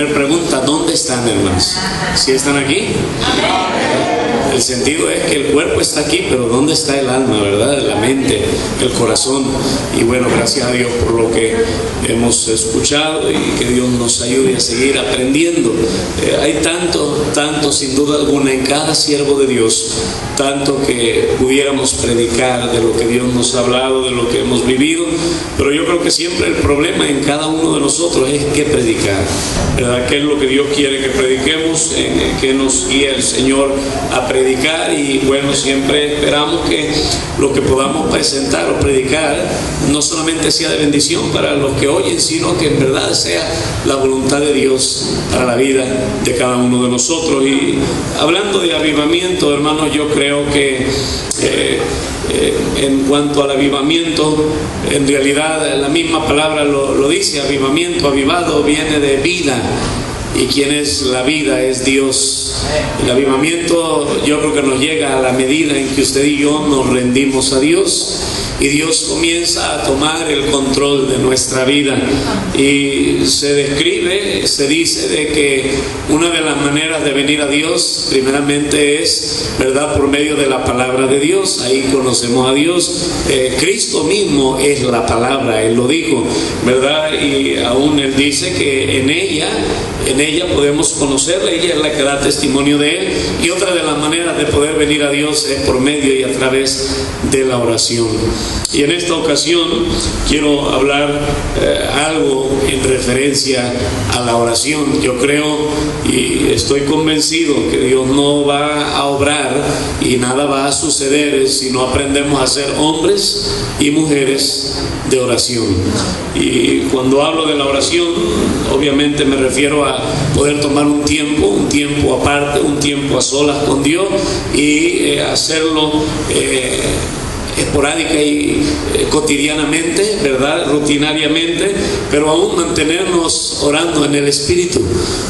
Pregunta, ¿dónde están, hermanos? ¿Sí están aquí? El sentido es que el cuerpo está aquí, pero ¿dónde está el alma, verdad? La mente, el corazón. Y bueno, gracias a Dios por lo que hemos escuchado y que Dios nos ayude a seguir aprendiendo. Hay tanto sin duda alguna en cada siervo de Dios, tanto que pudiéramos predicar de lo que Dios nos ha hablado, de lo que hemos vivido, pero yo creo que siempre el problema en cada uno de nosotros es qué predicar, ¿verdad? ¿Qué es lo que Dios quiere que prediquemos? ¿En qué nos guía el Señor a predicar? Y bueno, siempre esperamos que lo que podamos presentar o predicar no solamente sea de bendición para los que oyen, sino que en verdad sea la voluntad de Dios para la vida de cada uno de nosotros. Y hablando de avivamiento, hermanos, yo creo que en cuanto al avivamiento, en realidad la misma palabra lo dice. Avivamiento, avivado, viene de vida. ¿Y quién es la vida? Es Dios. El avivamiento yo creo que nos llega a la medida en que usted y yo nos rendimos a Dios y Dios comienza a tomar el control de nuestra vida. Y se describe, se dice de que una de las maneras de venir a Dios primeramente es, ¿verdad?, por medio de la palabra de Dios. Ahí conocemos a Dios. Cristo mismo es la palabra, Él lo dijo, ¿verdad? Y aún Él dice que en ella podemos conocerla, ella es la que da testimonio de Él. Y otra de las maneras de poder venir a Dios es por medio y a través de la oración. Y en esta ocasión quiero hablar algo en referencia a la oración. Yo creo y estoy convencido que Dios no va a obrar y nada va a suceder si no aprendemos a ser hombres y mujeres de oración. Y cuando hablo de la oración, obviamente me refiero a poder tomar un tiempo aparte, un tiempo a solas con Dios y hacerlo esporádica y cotidianamente, ¿verdad?, rutinariamente, pero aún mantenernos orando en el Espíritu.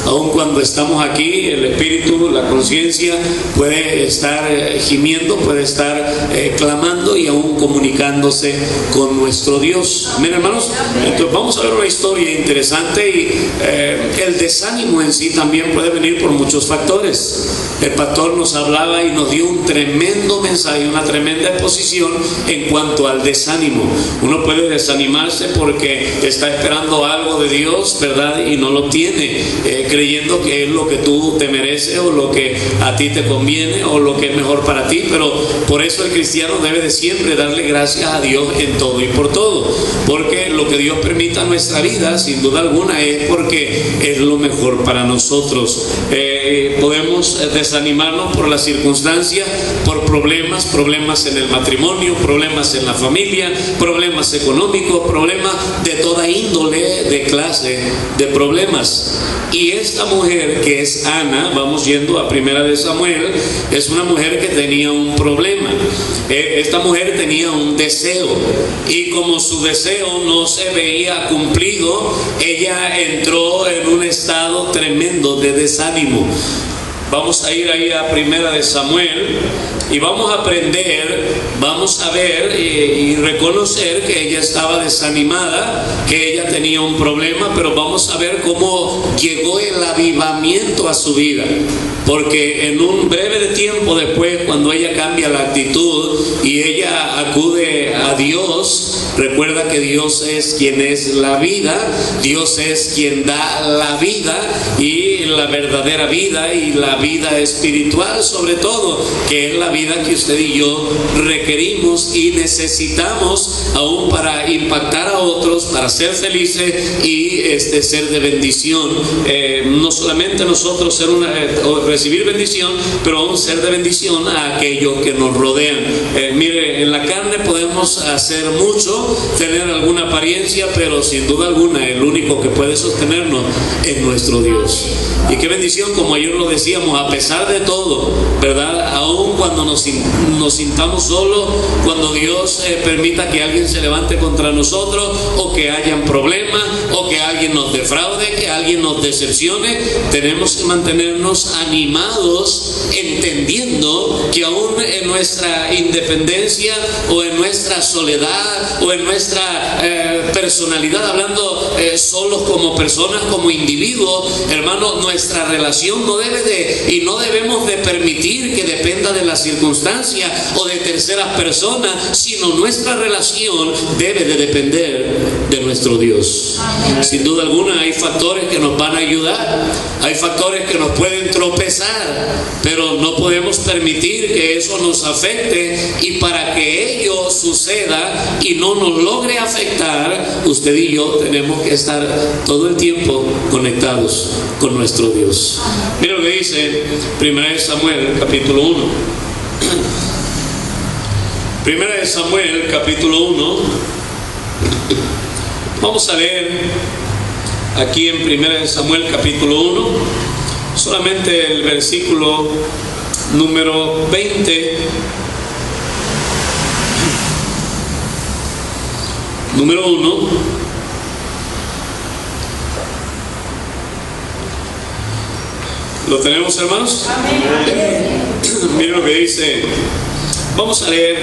Aún cuando estamos aquí, el Espíritu, la conciencia puede estar gimiendo, puede estar clamando y aún comunicándose con nuestro Dios. Miren, hermanos, entonces vamos a ver una historia interesante. Y el desánimo en sí también puede venir por muchos factores. El pastor nos hablaba y nos dio un tremendo mensaje, una tremenda exposición en cuanto al desánimo. Uno puede desanimarse porque está esperando algo de Dios, ¿verdad?, y no lo tiene, creyendo que es lo que tú te mereces o lo que a ti te conviene o lo que es mejor para ti. Pero por eso el cristiano debe de siempre darle gracias a Dios en todo y por todo, porque lo que Dios permita en nuestra vida, sin duda alguna, es porque es lo mejor para nosotros. Podemos desanimarnos por las circunstancias, por problemas en el matrimonio, problemas en la familia, problemas económicos, problemas de toda índole, de clase de problemas. Y esta mujer, que es Ana, vamos yendo a Primera de Samuel, es una mujer que tenía un problema. Esta mujer tenía un deseo, y como su deseo no se veía cumplido, ella entró en un estado tremendo de desánimo. Vamos a ir ahí a Primera de Samuel y vamos a aprender, vamos a ver y reconocer que ella estaba desanimada, que ella tenía un problema, pero vamos a ver cómo llegó el avivamiento a su vida. Porque en un breve tiempo después, cuando ella cambia la actitud y ella acude a Dios, recuerda que Dios es quien es la vida, Dios es quien da la vida, y la verdadera vida y la vida espiritual sobre todo, que es la vida que usted y yo requerimos y necesitamos aún para impactar a otros, para ser felices y ser de bendición. No solamente nosotros recibir bendición, pero aún ser de bendición a aquellos que nos rodean. Mire, en la carne podemos hacer mucho, tener alguna apariencia, pero sin duda alguna el único que puede sostenernos es nuestro Dios. Y qué bendición, como ayer lo decíamos, a pesar de todo, ¿verdad?, aún cuando nos sintamos solos, cuando Dios permita que alguien se levante contra nosotros, o que hayan problemas, o que alguien nos defraude, que alguien nos decepcione, tenemos que mantenernos animados, entendiendo que aún en nuestra independencia o en nuestra soledad o en nuestra personalidad, hablando solos como personas, como individuos, hermano, nuestra relación no debemos de permitir que dependa de las circunstancias o de terceras personas, sino nuestra relación debe de depender de nuestro Dios. Sin duda alguna hay factores que nos van a ayudar, hay factores que nos pueden tropezar, pero no podemos permitir que eso nos afecte, y para que ello suceda y no nos logre afectar, usted y yo tenemos que estar todo el tiempo conectados con nuestro Dios. Mira lo que dice 1 Samuel capítulo 1. 1 Samuel capítulo 1. Vamos a leer aquí en 1 Samuel capítulo 1 solamente el versículo número 20. Número 1. ¿Lo tenemos, hermanos? Miren lo que dice. Vamos a leer,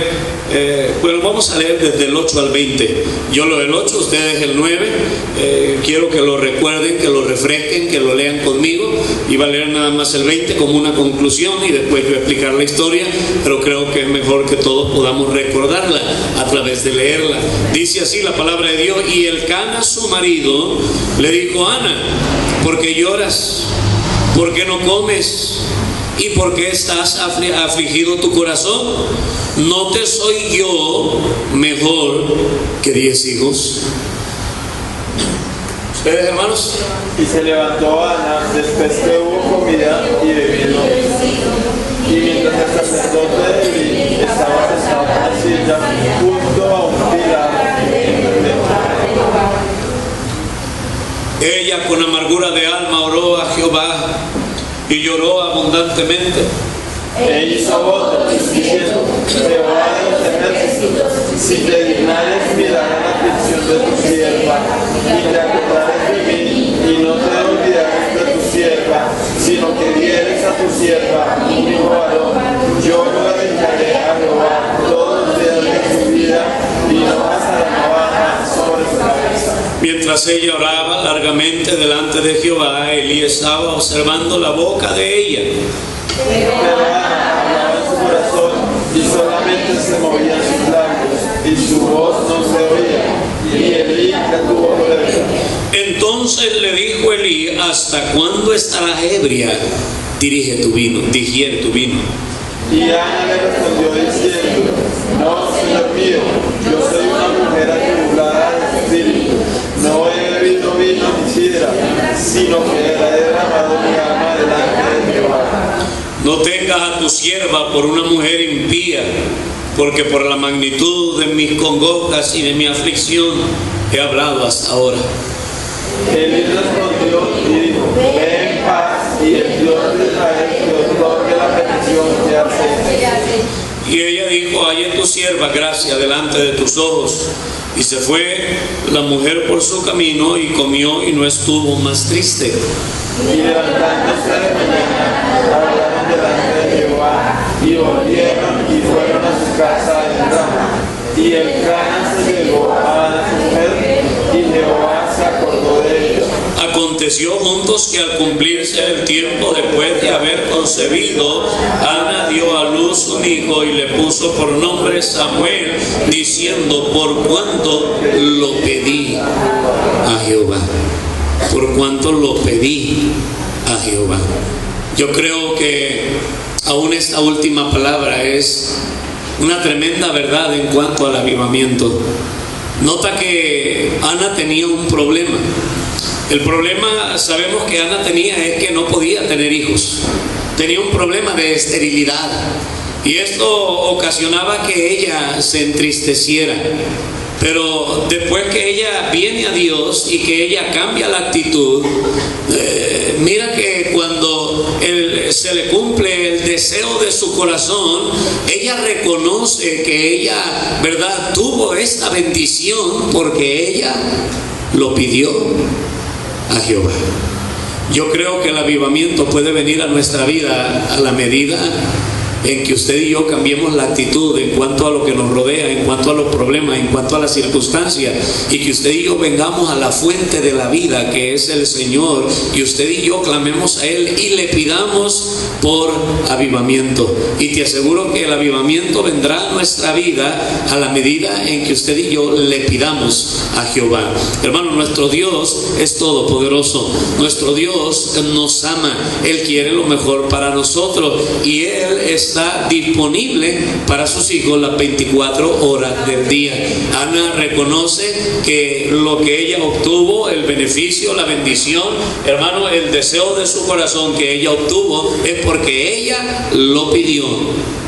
vamos a leer desde el 8 al 20. Yo lo del 8, ustedes el 9. Quiero que lo recuerden, que lo refresquen, que lo lean conmigo. Iba a leer nada más el 20 como una conclusión y después voy a explicar la historia, pero creo que es mejor que todos podamos recordarla a través de leerla. Dice así la palabra de Dios: y Elcana, su marido, le dijo: Ana, ¿por qué lloras? ¿Por qué no comes? ¿Y por qué estás afligido tu corazón? ¿No te soy yo mejor que 10 hijos? ¿Ustedes, hermanos? Y se levantó Ana después que hubo comida y bebido. Y mientras el sacerdote Elí estaba sentado en la silla junto a un pilar, ella con amargura de alma oró a Jehová y lloró abundantemente. E hizo votos diciendo: Jehová de los ejércitos, si te dignares mirar a la aflicción de tu sierva, y te acordares de mí, y no te olvidares de tu sierva, sino que dieres a tu sierva un hijo varón, yo lo dedicaré a Jehová todos los días de su vida, y no pasará navaja sobre su cabeza. Mientras ella oraba largamente delante de Jehová, Elí estaba observando la boca de ella. Pero Ana hablaba en su corazón y solamente se movían sus labios y su voz no se oía, y Elí la tuvo que ver. Entonces le dijo Elí: ¿hasta cuándo estarás ebria? Digiere tu vino. Y Ana le respondió diciendo: No, Señor mío, yo soy una mujer atribulada de espíritu, no he bebido vino ni sidra, sino que he derramado mi alma delante de Jehová. No tengas a tu sierva por una mujer impía, porque por la magnitud de mis congojas y de mi aflicción he hablado hasta ahora. Elí respondió y dijo: Ve en paz, y el Dios de Israel te otorgue la petición que haces. Y ella dijo: hallé tu sierva gracia delante de tus ojos. Y se fue la mujer por su camino y comió y no estuvo más triste. Y levantándose de mañana, hablaron delante de Jehová, y volvieron y fueron a su casa en Rama. Y Elcana se llegó a su mujer, y Jehová se acordó de ella. Aconteció juntos que al cumplirse el tiempo después de haber concebido, Ana dio a luz un hijo y le puso por nombre Samuel, diciendo: por cuanto lo pedí a Jehová. Por cuanto lo pedí a Jehová. Yo creo que aún esta última palabra es una tremenda verdad en cuanto al avivamiento. Nota que Ana tenía un problema. El problema, sabemos que Ana tenía, es que no podía tener hijos. Tenía un problema de esterilidad, y esto ocasionaba que ella se entristeciera. Pero después que ella viene a Dios y que ella cambia la actitud, mira que cuando se le cumple el deseo de su corazón, ella reconoce que ella, ¿verdad?, tuvo esta bendición porque ella lo pidió a Jehová. Yo creo que el avivamiento puede venir a nuestra vida a la medida en que usted y yo cambiemos la actitud en cuanto a lo que nos rodea, en cuanto a los problemas, en cuanto a las circunstancias, y que usted y yo vengamos a la fuente de la vida, que es el Señor, y usted y yo clamemos a Él y le pidamos por avivamiento. Y te aseguro que el avivamiento vendrá a nuestra vida a la medida en que usted y yo le pidamos a Jehová. Hermano, nuestro Dios es todopoderoso, nuestro Dios nos ama, Él quiere lo mejor para nosotros y Él está disponible para sus hijos las 24 horas del día. Ana reconoce que lo que ella obtuvo, el beneficio, la bendición, hermano, el deseo de su corazón que ella obtuvo es porque ella lo pidió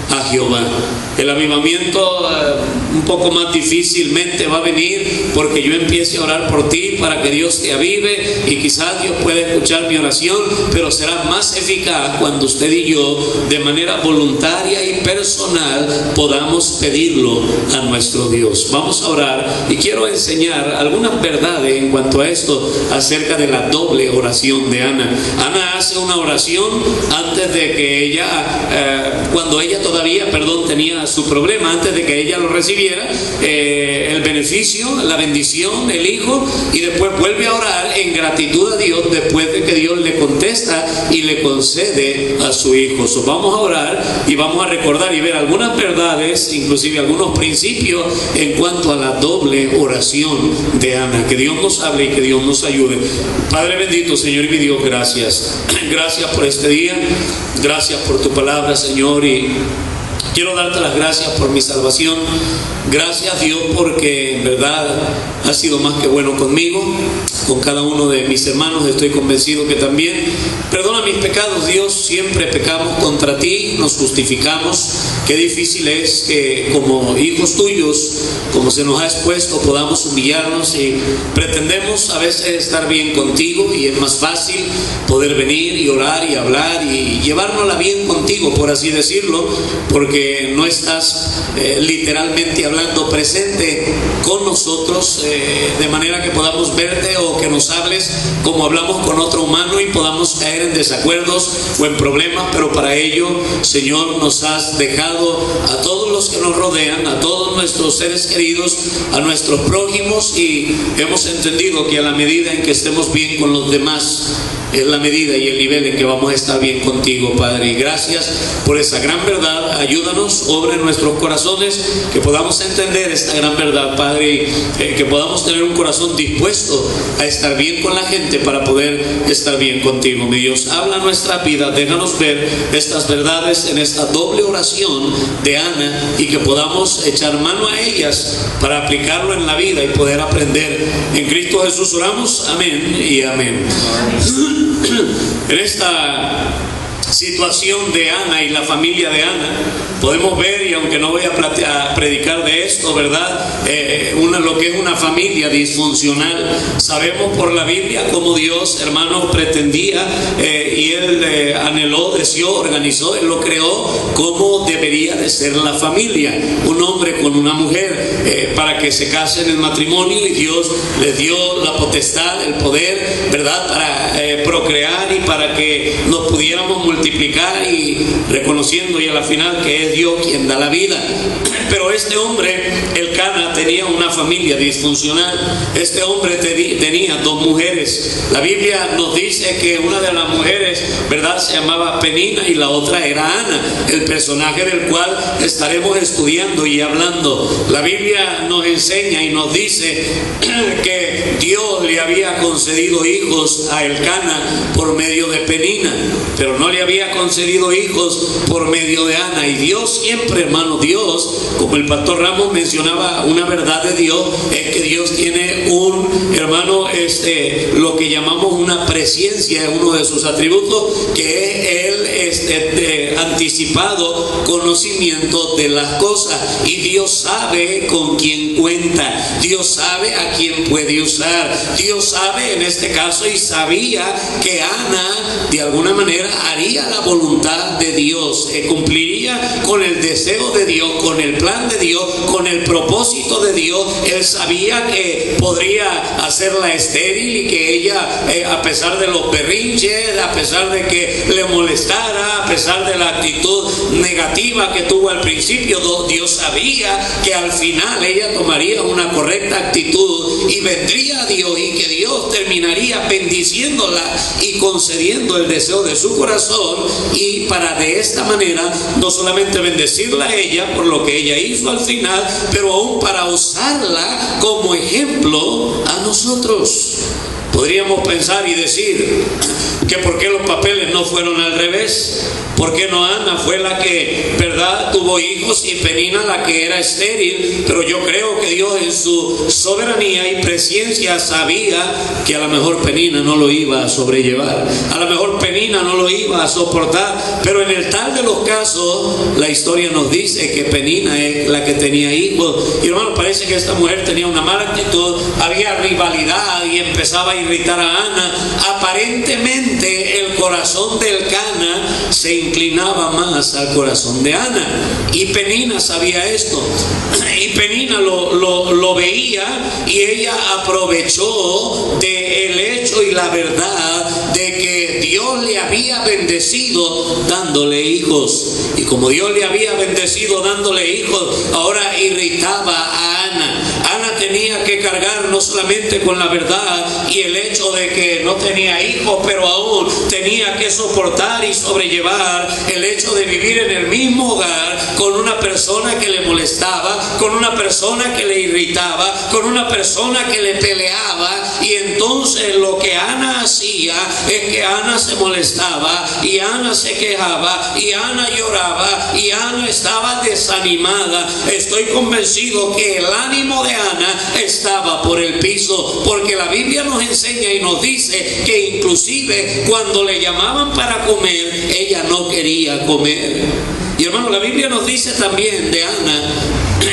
a Jehová. El avivamiento un poco más difícilmente va a venir porque yo empiece a orar por ti para que Dios te avive, y quizás Dios pueda escuchar mi oración, pero será más eficaz cuando usted y yo de manera voluntaria y personal podamos pedirlo a nuestro Dios. Vamos a orar y quiero enseñar algunas verdades en cuanto a esto acerca de la doble oración de Ana. Ana hace una oración antes de que ella, cuando ella todavía, tenía su problema, antes de que ella lo recibiera, el beneficio, la bendición, el hijo, y después vuelve a orar en gratitud a Dios después de que Dios le contesta y le concede a su hijo. So, vamos a orar y vamos a recordar y ver algunas verdades, inclusive algunos principios en cuanto a la doble oración de Ana. Que Dios nos hable y que Dios nos ayude. Padre bendito, Señor y mi Dios, gracias. Gracias por este día, gracias por tu palabra, Señor, y quiero darte las gracias por mi salvación. Gracias, Dios, porque en verdad has sido más que bueno conmigo, con cada uno de mis hermanos. Estoy convencido que también. Perdona mis pecados, Dios. Siempre pecamos contra ti, nos justificamos. Qué difícil es que como hijos tuyos, como se nos ha expuesto, podamos humillarnos y pretendemos a veces estar bien contigo, y es más fácil poder venir y orar y hablar y llevárnosla bien contigo, por así decirlo, porque no estás literalmente hablando presente con nosotros, de manera que podamos verte o que nos hables como hablamos con otro humano y podamos caer en desacuerdos o en problemas. Pero para ello, Señor, nos has dejado a todos los que nos rodean, a todos nuestros seres queridos, a nuestros prójimos, y hemos entendido que a la medida en que estemos bien con los demás es la medida y el nivel en que vamos a estar bien contigo, Padre. Y gracias por esa gran verdad. Ayúdanos, obra en nuestros corazones, que podamos entender esta gran verdad, Padre, y que podamos tener un corazón dispuesto a estar bien con la gente para poder estar bien contigo, mi Dios. Habla nuestra vida, déjanos ver estas verdades en esta doble oración de Ana, y que podamos echar mano a ellas para aplicarlo en la vida y poder aprender. En Cristo Jesús oramos, amén y amén. En esta situación de Ana y la familia de Ana podemos ver, y aunque no voy a predicar de esto, ¿verdad? Lo que es una familia disfuncional. Sabemos por la Biblia cómo Dios, hermano, pretendía y Él anheló, deseó, organizó, Él lo creó como debería de ser la familia. Un hombre con una mujer para que se casen en el matrimonio, y Dios les dio la potestad, el poder, ¿verdad? Para procrear y para que nos pudiéramos multiplicar, y reconociendo y a la final que es Dios quien da la vida. Pero este hombre, Elcana, tenía una familia disfuncional. Este hombre tenía dos mujeres. La Biblia nos dice que una de las mujeres, ¿verdad?, se llamaba Penina y la otra era Ana, el personaje del cual estaremos estudiando y hablando. La Biblia nos enseña y nos dice que Dios le había concedido hijos a Elcana por medio de Penina, pero no le había concedido hijos por medio de Ana. Y Dios siempre, hermano, Dios, como el pastor Ramos mencionaba, una verdad de Dios es que Dios tiene un, hermano, lo que llamamos una presciencia, es uno de sus atributos, que es el anticipado conocimiento de las cosas. Y Dios sabe con quién cuenta, Dios sabe a quién puede usar. Dios sabe en este caso, y sabía que Ana de alguna manera haría la voluntad de Dios, cumpliría con el deseo de Dios, con el plan de Dios, con el propósito de Dios. Él sabía que podría hacerla estéril y que ella, a pesar de los berrinches, a pesar de que le molestara, peleara, a pesar de la actitud negativa que tuvo al principio, Dios sabía que al final ella tomaría una correcta actitud y vendría a Dios, y que Dios terminaría bendiciéndola y concediendo el deseo de su corazón, y para de esta manera no solamente bendecirla a ella por lo que ella hizo al final, pero aún para usarla como ejemplo a nosotros. Podríamos pensar y decir que por qué los papeles no fueron al revés, por qué no Ana fue la que, ¿verdad?, tuvo hijos y Penina la que era estéril. Pero yo creo que Dios en su soberanía y presciencia sabía que a lo mejor Penina no lo iba a sobrellevar, a lo mejor Penina no lo iba a soportar. Pero en el tal de los casos, la historia nos dice que Penina es la que tenía hijos. Y hermano, parece que esta mujer tenía una mala actitud, había rivalidad y empezaba a irritar a Ana. Aparentemente el corazón del Cana se inclinaba más al corazón de Ana, y Penina sabía esto, y Penina lo veía, y ella aprovechó del hecho y la verdad de que Dios le había bendecido dándole hijos, y como Dios le había bendecido dándole hijos, ahora irritaba a Ana. Ana tenía que cargar no solamente con la verdad y el hecho de que no tenía hijos, pero aún tenía que soportar y sobrellevar el hecho de vivir en el mismo hogar con una persona que le molestaba, con una persona que le irritaba, con una persona que le peleaba. Y entonces lo que Ana hacía es que Ana se molestaba, y Ana se quejaba, y Ana lloraba, y Ana estaba desanimada. Estoy convencido que el ánimo de Ana estaba por el piso, porque la Biblia nos enseña y nos dice que inclusive cuando le llamaban para comer, ella no quería comer. Y hermano, la Biblia nos dice también de Ana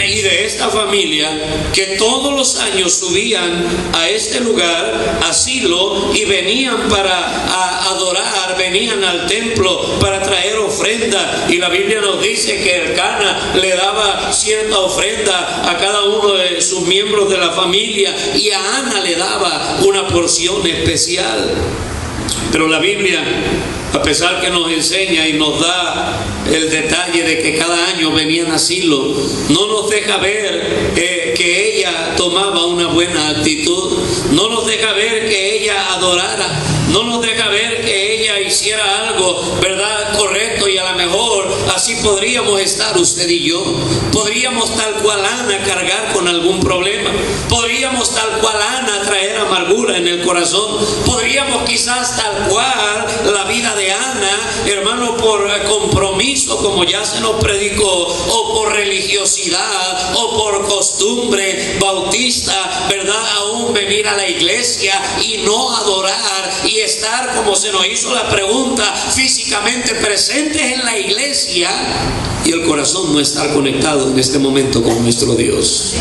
y de esta familia que todos los años subían a este lugar, a Silo, y venían para adorar, venían al templo para traer ofrenda. Y la Biblia nos dice que el Cana le daba cierta ofrenda a cada uno de sus miembros de la familia, y a Ana le daba una porción especial. Pero la Biblia, a pesar que nos enseña y nos da el detalle de que cada año venían a Silo, no nos deja ver que ella tomaba una buena actitud, no nos deja ver que ella adorara, no nos deja ver que ella hiciera algo, ¿verdad?, correcto. Y a lo mejor así podríamos estar usted y yo. Podríamos tal cual Ana cargar con algún problema, podríamos tal cual Ana traer amargura en el corazón, podríamos quizás tal cual la vida de Ana, hermano, por compromiso, como ya se nos predicó, o por religiosidad, o por costumbre bautista, ¿verdad?, aún venir a la iglesia y no adorar, y estar, como se nos hizo la pregunta, físicamente presentes en la iglesia, y el corazón no estar conectado en este momento con nuestro Dios.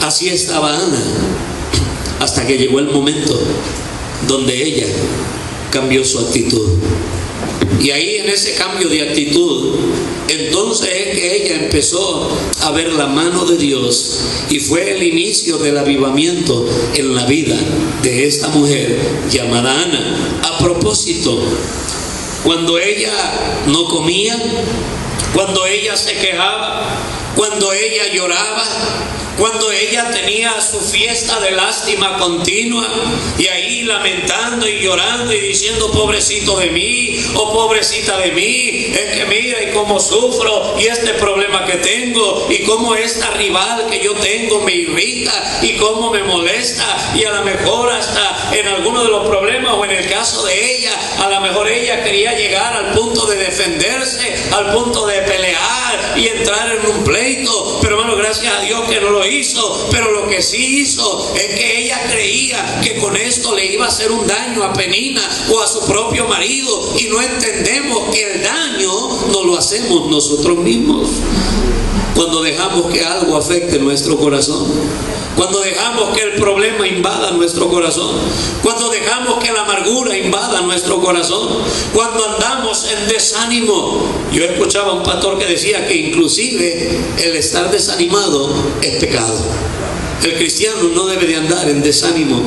Así estaba Ana, hasta que llegó el momento donde ella cambió su actitud. Y ahí, en ese cambio de actitud, entonces es que ella empezó a ver la mano de Dios, y fue el inicio del avivamiento en la vida de esta mujer llamada Ana. A propósito, cuando ella no comía, cuando ella se quejaba, cuando ella lloraba, cuando ella tenía su fiesta de lástima continua, y ahí lamentando y llorando y diciendo: pobrecito de mí, o pobrecita de mí, es que mira y cómo sufro, y este problema que tengo, y cómo esta rival que yo tengo me irrita, y cómo me molesta, y a lo mejor hasta en alguno de los problemas, o en el caso de ella, a lo mejor ella quería llegar al punto de defenderse, al punto de pelear y entrar en un pleito. Pero hermano, gracias a Dios que no lo hizo. Pero lo que sí hizo es que ella creía que con esto le iba a hacer un daño a Penina o a su propio marido, y no entendemos que el daño no lo hacemos nosotros mismos cuando dejamos que algo afecte nuestro corazón, cuando dejamos que el problema invada nuestro corazón, cuando dejamos que la amargura invada nuestro corazón, cuando andamos en desánimo. Yo escuchaba a un pastor que decía que inclusive el estar desanimado es pecado. El cristiano no debe de andar en desánimo,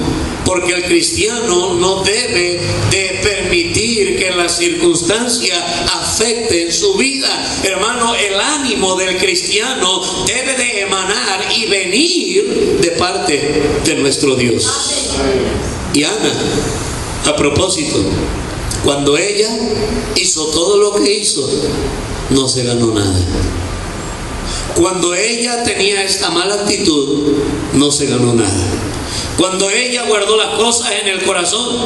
porque el cristiano no debe de permitir que las circunstancias afecten su vida. Hermano, el ánimo del cristiano debe de emanar y venir de parte de nuestro Dios. Y Ana, a propósito, cuando ella hizo todo lo que hizo, no se ganó nada. Cuando ella tenía esta mala actitud, no se ganó nada. Cuando ella guardó las cosas en el corazón,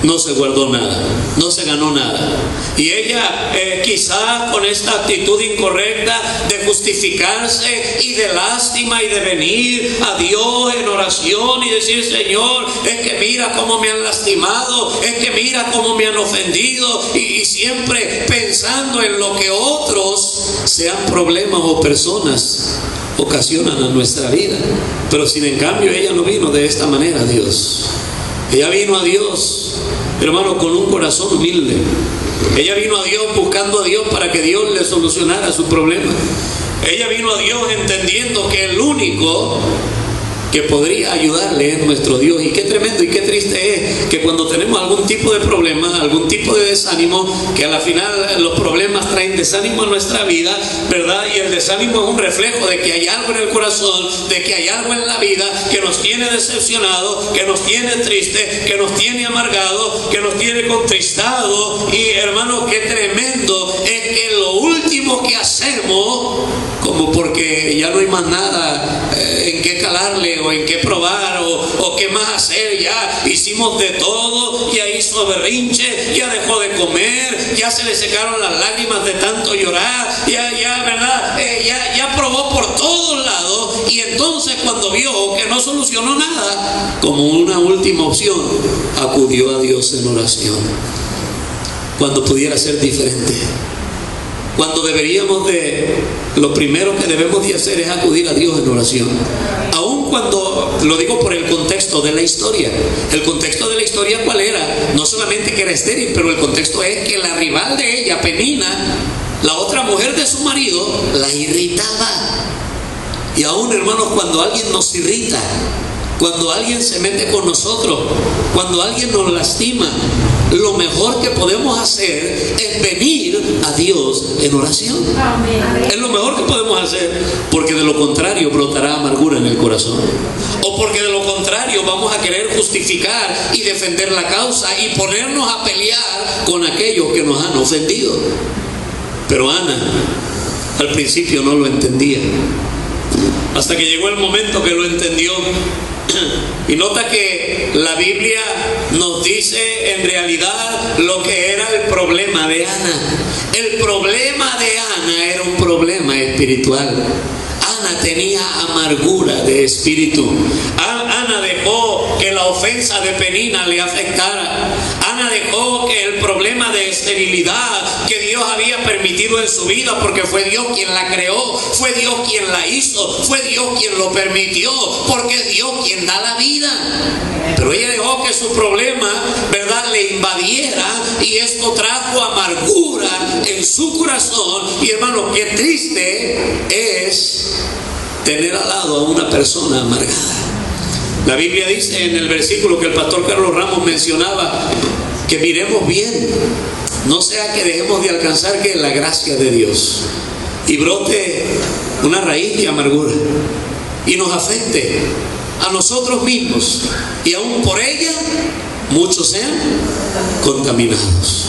no se guardó nada, no se ganó nada. Y ella quizá con esta actitud incorrecta de justificarse y de lástima y de venir a Dios en oración y decir: Señor, es que mira cómo me han lastimado, es que mira cómo me han ofendido, y siempre pensando en lo que otros, sean problemas o personas, ocasionan a nuestra vida. Pero sin en cambio ella no vino de esta manera a Dios. Ella vino a Dios, hermano, con un corazón humilde. Ella vino a Dios buscando a Dios para que Dios le solucionara su problema. Ella vino a Dios entendiendo que el único que podría ayudarle es nuestro Dios. Y qué tremendo y qué triste es que cuando tenemos algún tipo de problema, algún tipo de desánimo, que a la final los problemas traen desánimo a nuestra vida, ¿verdad? Y el desánimo es un reflejo de que hay algo en el corazón, de que hay algo en la vida que nos tiene decepcionados, que nos tiene tristes, que nos tiene amargados, que nos tiene contristados. Y hermano, qué tremendo es que lo último que hacemos, como porque ya no hay más nada en qué calarle o en qué probar o qué más hacer, ya hicimos de todo, ya hizo berrinche, ya dejó de comer, ya se le secaron las lágrimas de tanto llorar, ¿verdad? Ya probó por todos lados, y entonces cuando vio que no solucionó nada, como una última opción, acudió a Dios en oración, cuando pudiera ser diferente. Cuando deberíamos lo primero que debemos de hacer es acudir a Dios en oración. Aun cuando, lo digo por el contexto de la historia. El contexto de la historia, ¿cuál era? No solamente que era estéril, pero el contexto es que la rival de ella, Penina, la otra mujer de su marido, la irritaba. Y aún, hermanos, cuando alguien nos irrita, cuando alguien se mete con nosotros, cuando alguien nos lastima, lo mejor que podemos hacer es venir a Dios en oración. Amén. Es lo mejor que podemos hacer, porque de lo contrario brotará amargura en el corazón, o porque de lo contrario vamos a querer justificar y defender la causa y ponernos a pelear con aquellos que nos han ofendido. Pero Ana al principio no lo entendía, hasta que llegó el momento que lo entendió. Y nota que la Biblia nos dice en realidad lo que era el problema de Ana. El problema de Ana era un problema espiritual. Ana tenía amargura de espíritu. Ana dejó que la ofensa de Penina le afectara. Ana dejó que el problema de esterilidad que Dios había permitido en su vida, porque fue Dios quien la creó, fue Dios quien la hizo, fue Dios quien lo permitió, porque es Dios quien da la vida. Pero ella dejó que su problema, ¿verdad?, le invadiera, y esto trajo amargura en su corazón. Y hermano, qué triste es tener al lado a una persona amargada. La Biblia dice en el versículo que el pastor Carlos Ramos mencionaba, que miremos bien, no sea que dejemos de alcanzar que la gracia de Dios y brote una raíz de amargura y nos afecte a nosotros mismos, y aún por ella muchos sean contaminados.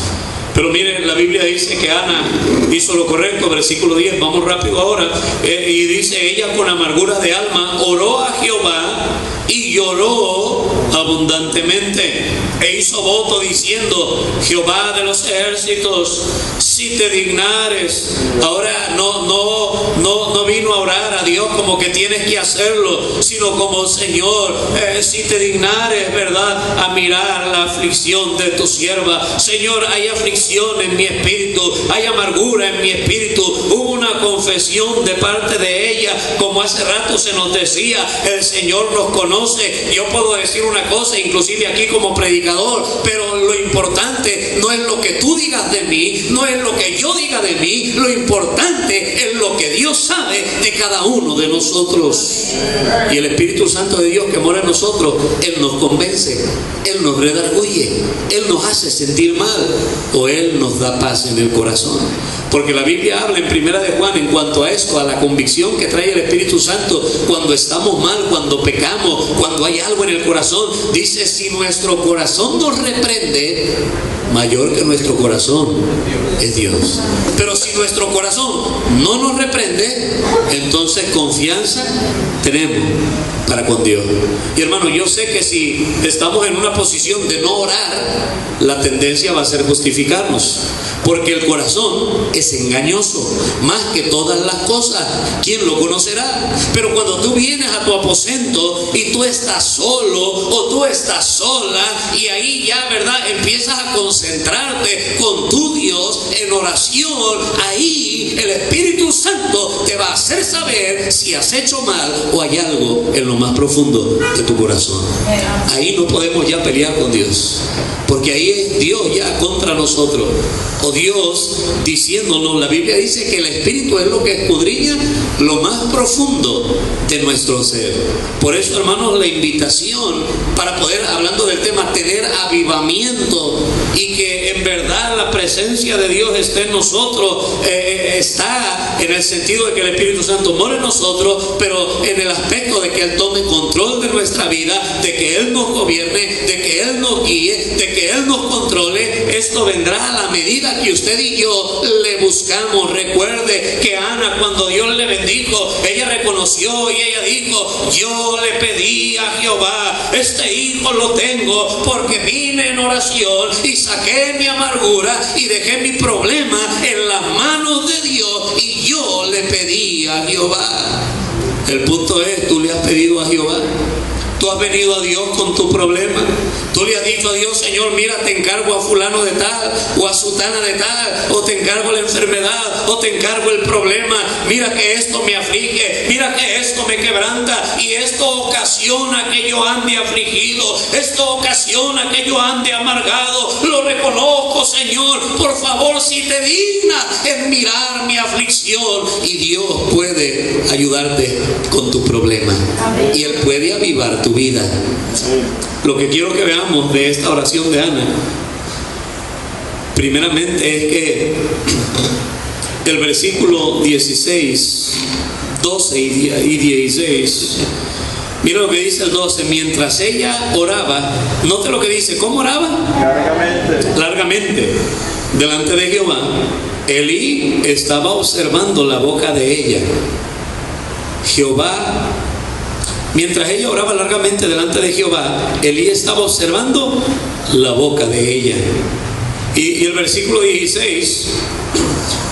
Pero miren, la Biblia dice que Ana hizo lo correcto, versículo 10, vamos rápido ahora, y dice: ella con amargura de alma oró a Jehová y lloró abundantemente, e hizo voto diciendo: Jehová de los ejércitos, si te dignares. Ahora no vino a orar a Dios como que tienes que hacerlo, sino como: Señor, si te dignares, ¿verdad?, a mirar la aflicción de tu sierva. Señor, hay aflicción en mi espíritu, hay amargura en mi espíritu. Hubo una confesión de parte de ella, como hace rato se nos decía, el Señor nos conoce. Yo puedo decir una cosa, inclusive aquí como predicador, pero lo importante no es lo que tú digas de mí, no es lo que yo diga de mí, lo importante es lo que Dios sabe de cada uno de nosotros. Y el Espíritu Santo de Dios que mora en nosotros, Él nos convence, Él nos redarguye, Él nos hace sentir mal, o Él nos da paz en el corazón. Porque la Biblia habla en 1 de Juan en cuanto a esto, a la convicción que trae el Espíritu Santo cuando estamos mal, cuando pecamos, cuando hay algo en el corazón. Dice, si nuestro corazón nos reprende, mayor que nuestro corazón es Dios. Pero si nuestro corazón no nos reprende, entonces confianza tenemos para con Dios. Y hermano, yo sé que si estamos en una posición de no orar, la tendencia va a ser justificarnos, porque el corazón es engañoso más que todas las cosas. ¿Quién lo conocerá? Pero cuando tú vienes a tu aposento y tú estás solo o tú estás sola, y ahí ya, ¿verdad?, empiezas a concentrarte con tu Dios en oración, ahí el Espíritu Santo te va a hacer saber si has hecho mal o hay algo en lo más profundo de tu corazón. Ahí no podemos ya pelear con Dios, porque ahí es Dios ya contra nosotros, o Dios diciéndonos. La Biblia dice que el Espíritu es lo que escudriña lo más profundo de nuestro ser. Por eso, hermanos, la invitación para poder, hablando del tema, tener avivamiento y que en verdad la presencia de Dios esté en nosotros, está en el sentido de que el Espíritu Santo mora en nosotros, pero en el aspecto de que Él tome control de nuestra vida, de que Él nos gobierne, de que Él nos guíe, de que Él nos controle. Esto vendrá a la medida que usted y yo le buscamos. Recuerde que Ana, cuando Dios le bendijo, ella reconoció y ella dijo, yo le pedí a Jehová, este hijo lo tengo porque vine en oración y saqué mi amargura y dejé mi problema en las manos de Dios, y yo le pedí a Jehová. El punto es, ¿tú le has pedido a Jehová? Tú has venido a Dios con tu problema. Tú le has dicho a Dios, Señor, mira, te encargo a fulano de tal, o a sutana de tal, o te encargo la enfermedad, o te encargo el problema. Mira que esto me aflige, mira que esto me quebranta, y esto ocasiona que yo ande afligido, esto ocasiona que yo ande amargado. Lo reconozco, Señor, por favor, si te dignas en mirar mi aflicción. Y Dios puede ayudarte con tu problema. Y Él puede avivar tu vida. Lo que quiero que veamos de esta oración de Ana, primeramente, es que el versículo 16, 12 y 16, mira lo que dice el 12. Mientras ella oraba, note lo que dice. ¿Cómo oraba? Largamente delante de Jehová. Elí estaba observando la boca de ella. Mientras ella oraba largamente delante de Jehová, Elí estaba observando la boca de ella. Y el versículo 16,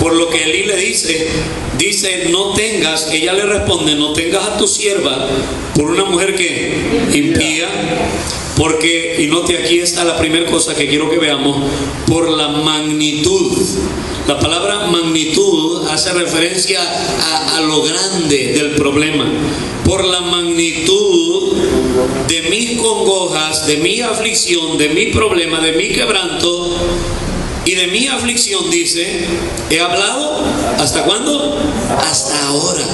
por lo que Elí le dice, no tengas, ella le responde, no tengas a tu sierva por una mujer que impía, porque, y note, aquí está la primera cosa que quiero que veamos, por la magnitud. La palabra magnitud hace referencia a lo grande del problema. Por la magnitud de mis congojas, de mi aflicción, de mi problema, de mi quebranto y de mi aflicción, dice, he hablado, ¿hasta cuándo? Hasta ahora.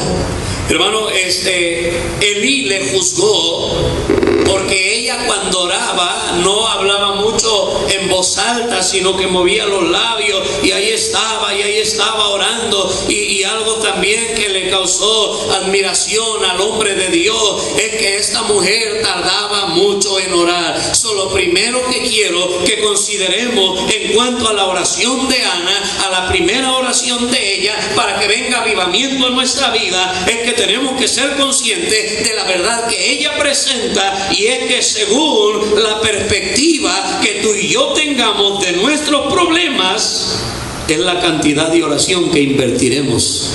Hermano, Elí le juzgó porque ella, cuando oraba, no hablaba mucho en voz alta, sino que movía los labios, y ahí estaba orando. Y algo también que le causó admiración al hombre de Dios es que esta mujer tardaba mucho en orar. Lo primero que quiero que consideremos en cuanto a la oración de Ana, a la primera oración de ella, para que venga avivamiento en nuestra vida, es que tenemos que ser conscientes de la verdad que ella presenta, y es que según la perspectiva que tú y yo tengamos de nuestros problemas, es la cantidad de oración que invertiremos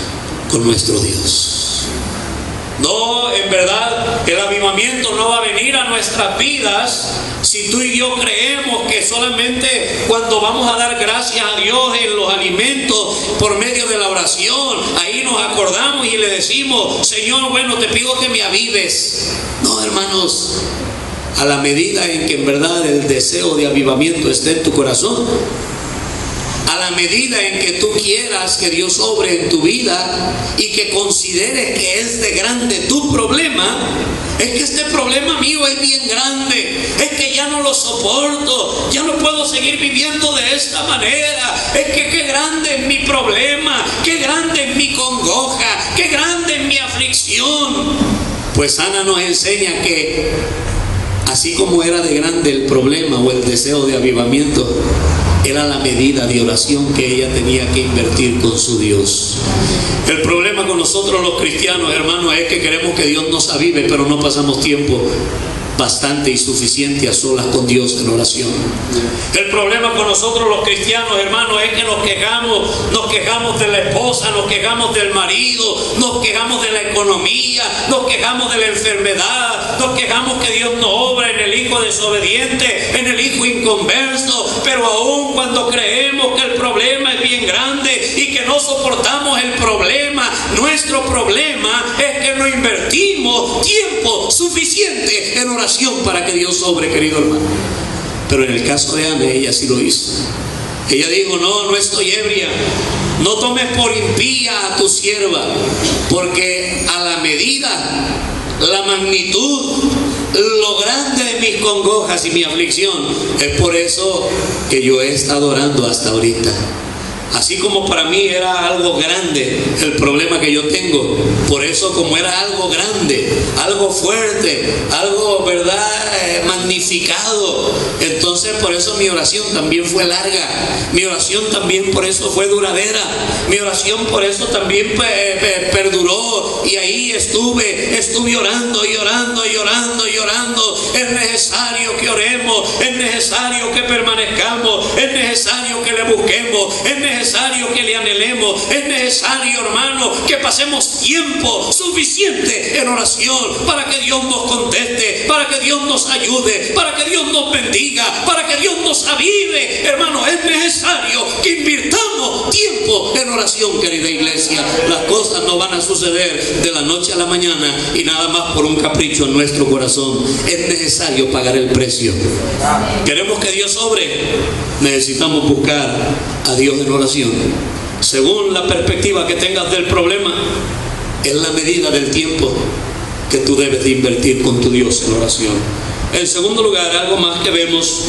con nuestro Dios. No, en verdad, el avivamiento no va a venir a nuestras vidas si tú y yo creemos que solamente cuando vamos a dar gracias a Dios en los alimentos por medio de la oración, ahí nos acordamos y le decimos, Señor, bueno, te pido que me avives. No, hermanos, a la medida en que en verdad el deseo de avivamiento esté en tu corazón, A la medida en que tú quieras que Dios obre en tu vida y que consideres que es de grande tu problema, es que este problema mío es bien grande, es que ya no lo soporto, ya no puedo seguir viviendo de esta manera, es que qué grande es mi problema, qué grande es mi congoja, qué grande es mi aflicción. Pues Ana nos enseña que así como era de grande el problema o el deseo de avivamiento, era la medida de oración que ella tenía que invertir con su Dios. El problema con nosotros los cristianos, hermanos, es que queremos que Dios nos avive, pero no pasamos tiempo bastante y suficiente a solas con Dios en oración. El problema con nosotros los cristianos, hermanos, es que nos quejamos de la esposa, nos quejamos del marido, nos quejamos de la economía, nos quejamos de la enfermedad, nos quejamos que Dios no obra en el hijo desobediente, en el hijo inconverso, pero aún cuando creemos que el problema es bien grande y que no soportamos el problema, nuestro problema es que no invertimos tiempo suficiente en oración para que Dios obre, querido hermano. Pero en el caso de Ana, ella sí lo hizo. Ella dijo: no estoy ebria, no tomes por impía a tu sierva, porque a la medida, la magnitud, lo grande de mis congojas y mi aflicción, es por eso que yo he estado orando hasta ahorita. Así como para mí era algo grande el problema que yo tengo, por eso como era algo grande, algo fuerte, algo, ¿verdad?, magnificado, entonces por eso mi oración también fue larga, mi oración también por eso fue duradera, mi oración por eso también perduró, y ahí estuve orando y orando y orando y orando. Es necesario que oremos, es necesario que permanezcamos, es necesario que le busquemos, es necesario que le anhelemos, es necesario, hermano, que pasemos tiempo suficiente en oración para que Dios nos conteste, para que Dios nos ayude, para que Dios nos bendiga, para que Dios nos avive. Hermano, es necesario que invirtamos tiempo en oración, querida iglesia. Las cosas no van a suceder de la noche a la mañana y nada más por un capricho en nuestro corazón. Es necesario pagar el precio. Queremos que Dios obre, necesitamos buscar a Dios en oración. Según la perspectiva que tengas del problema, es la medida del tiempo que tú debes de invertir con tu Dios en oración. En segundo lugar, algo más que vemos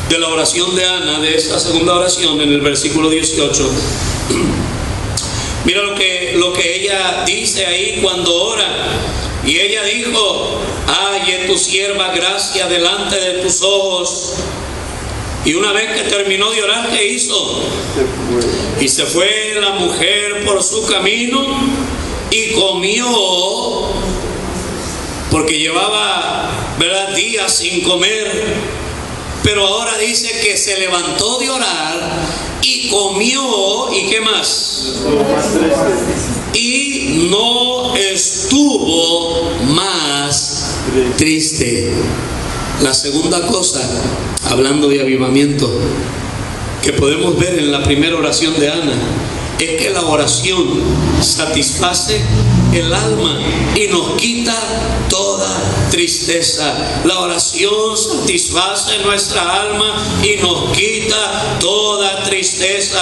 de la oración de Ana, de esta segunda oración, en el versículo 18. Mira lo que ella dice ahí cuando ora. Y ella dijo: halle tu sierva gracia delante de tus ojos. Y una vez que terminó de orar, ¿qué hizo? Y se fue la mujer por su camino y comió, porque llevaba, ¿verdad?, días sin comer. Pero ahora dice que se levantó de orar y comió. ¿Y qué más? Y no estuvo más triste. La segunda cosa, hablando de avivamiento, que podemos ver en la primera oración de Ana, es que la oración satisface el alma y nos quita toda tristeza. La oración satisface nuestra alma y nos quita toda tristeza.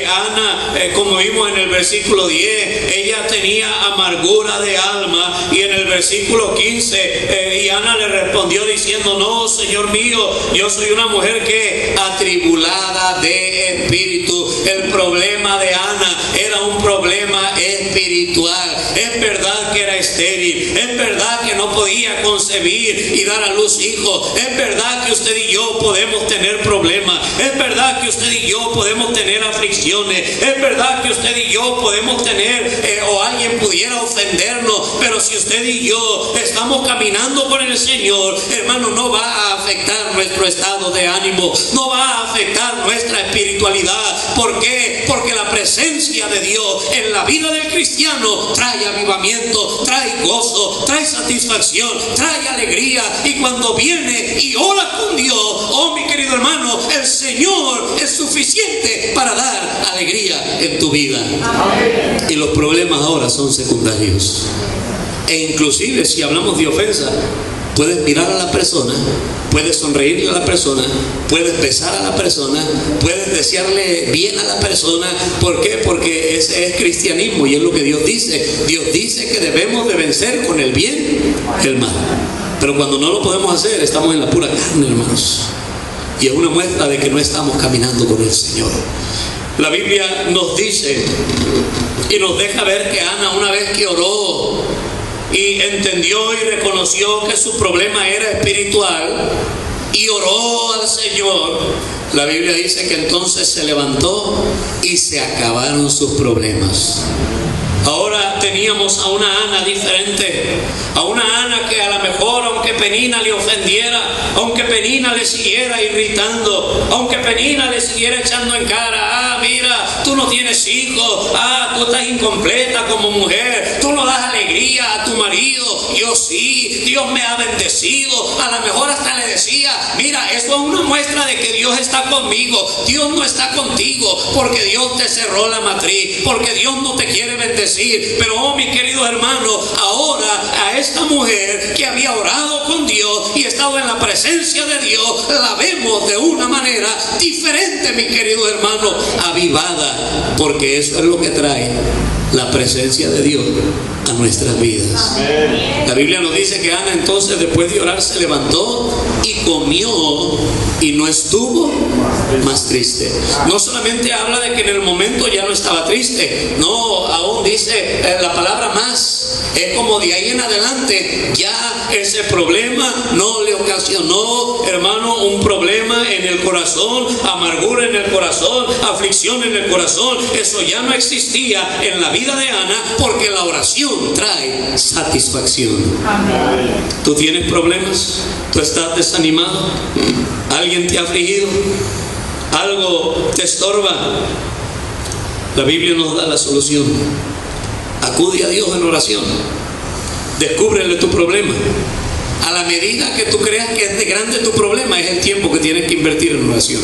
Ana, como vimos en el versículo 10, ella tenía amargura de alma, y en el versículo 15, y Ana le respondió diciendo: no, Señor mío, yo soy una mujer que atribulada de espíritu. El problema de Ana era un problema espiritual. Es verdad que era estéril, es verdad que no podía concebir y dar a luz hijos, es verdad que usted y yo podemos tener problemas, es verdad que usted y yo podemos tener aflicciones, es verdad que usted y yo podemos tener o alguien pudiera ofendernos, pero si usted y yo estamos caminando con el Señor, hermano, no va a afectar nuestro estado de ánimo, no va a afectar nuestra espiritualidad. ¿Por qué? Porque la presencia de Dios en la vida del cristiano trae avivamiento, trae gozo, trae satisfacción, trae alegría. Y cuando viene y ora con Dios, oh mi querido hermano, el Señor es suficiente para dar alegría en tu vida. Amén. Y los problemas ahora son secundarios. E inclusive si hablamos de ofensa, Puedes mirar a la persona, puedes sonreírle a la persona, puedes besar a la persona, puedes desearle bien a la persona. ¿Por qué? Porque ese es cristianismo y es lo que Dios dice. Dios dice que debemos de vencer con el bien el mal. Pero cuando no lo podemos hacer, estamos en la pura carne, hermanos. Y es una muestra de que no estamos caminando con el Señor. La Biblia nos dice y nos deja ver que Ana, una vez que oró y entendió y reconoció que su problema era espiritual y oró al Señor, la Biblia dice que entonces se levantó y se acabaron sus problemas. Ahora teníamos a una Ana diferente, a una Ana que a lo mejor, aunque Penina le ofendiera, aunque Penina le siguiera irritando, aunque Penina le siguiera echando en cara, mira, tú no tienes hijos, tú estás incompleta como mujer, tú no das alegría a tu marido, yo sí, Dios me ha bendecido. A lo mejor hasta le decía, mira, eso es una muestra de que Dios está conmigo. Dios no está contigo porque Dios te cerró la matriz, porque Dios no te quiere bendecir. Pero oh, mi querido hermano, ahora a esta mujer que había orado con Dios y estado en la presencia de Dios, la vemos de una manera diferente, mi querido hermano, avivada, porque eso es lo que trae la presencia de Dios a nuestras vidas. La Biblia nos dice que Ana entonces, después de orar, se levantó y comió y no estuvo más triste. No solamente habla de que en el momento ya no estaba triste, no, aún dice la palabra más, es como de ahí en adelante ya ese problema no le ocasionó, hermano, un problema en el corazón, amargura en el corazón, aflicción en el corazón. Eso ya no existía en la vida de Ana, porque la oración trae satisfacción. Amén. ¿Tú tienes problemas? ¿Tú estás desanimado? ¿Alguien te ha afligido? ¿Algo te estorba? La Biblia nos da la solución. Acude a Dios en oración. Descúbrele tu problema. A la medida que tú creas que es de grande tu problema, es el tiempo que tienes que invertir en oración.